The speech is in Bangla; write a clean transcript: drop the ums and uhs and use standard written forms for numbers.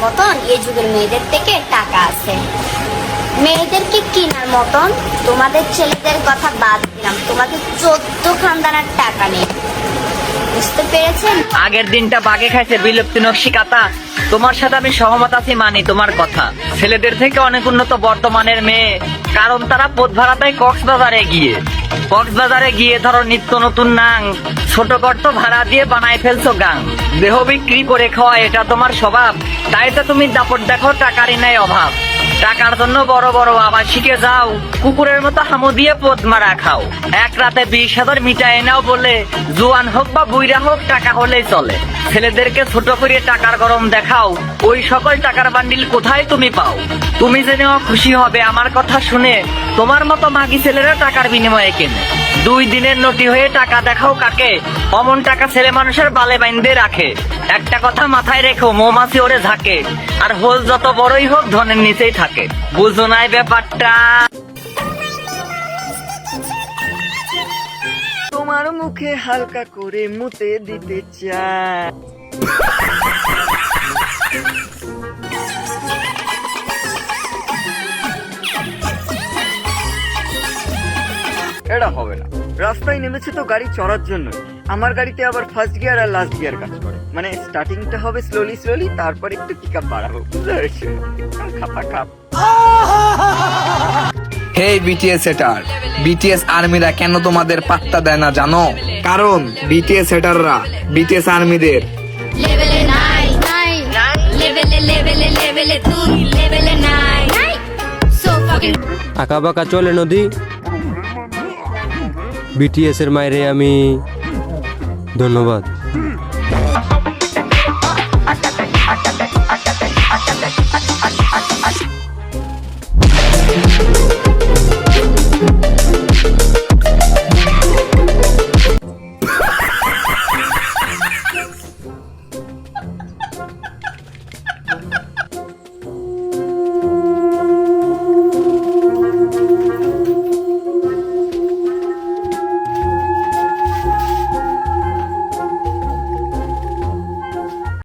মতন এই যুগের মেয়েদের থেকে টাকা আছে। মেয়েদেরকে কেনার মতন তোমাদের ছেলেদের কথা বাদ দিলাম, তোমাদের 14 খানদানের টাকা নেই। বুঝতে পেরেছেন? আগের দিনটা বাগে খাইছে বিলুপ্তি নকশিকাতা। তোমার সাথে আমি সহমত আছি, মানি তোমার কথা। ছেলেদের থেকে অনেক উন্নত বর্তমানের মেয়ে, কারণ তারা পথ ভাড়া দেয় কক্সবাজারে গিয়ে ধরো নিত্য নতুন নাং, ছোট গর্ত ভাড়া দিয়ে বানায় ফেলছো গাং। দেহ বিক্রি করে খাওয়া এটা তোমার স্বভাব, তাই তো তুমি দাপট দেখো টাকারই নাই অভাব। টাকার জন্য বড় বড় আবাসিকে যাও, কুকুরের মতো হামু দিয়ে পদ মারা খাও। এক রাতে 20,000 মিটায় নাও বলে, জোয়ান হোক বা বুইরা হোক টাকা হলেই চলে। ছেলেদেরকে ছোট করে টাকার গরম দেখাও, ওই সকল টাকার বান্ডিল কোথায় তুমি পাও? তুমি জেনেও খুশি হবে আমার কথা শুনে, তোমার মতো মাগি ছেলেরা টাকার বিনিময়ে কেনে। 2 দিনের নটি হয়ে টাকা দেখাও কাকে, অমন টাকা ছেলে মানুষের বালে বাইন্দে রাখে। একটা কথা মাথায় রেখো, মৌমাছি ওরে ঝাঁকে, আর হোল যত বড়ই হোক ধনের নিচেই থাকে। বুঝো নাই ব্যাপারটা? তোমার মুখে হালকা করে মুতে দিতে চাই। এটা হবে না, রাস্তায় নেমেছে তো গাড়ি চড়ার জন্য। আমার গাড়িতে আবার ফার্স্ট গিয়ার আর লাস্ট গিয়ার কাজ করে, মানে স্টার্টিংটা হবে স্লোলি, তারপর একটু পিক আপ বাড়াবো। খাপা খাপ। হে বিটিএস সেটার, বিটিএস আর্মিরা কেন তোমাদের পাত্তা দেয় না জানো? কারণ বিটিএস সেটাররা বিটিএস আর্মিদের লেভেলে নাই লেভেলে 2 লেভেলে নাই সো ফাকিং আঁকা বাঁকা চলে নদী। বিটিএস এর মায়েরে আমি ধন্যবাদ।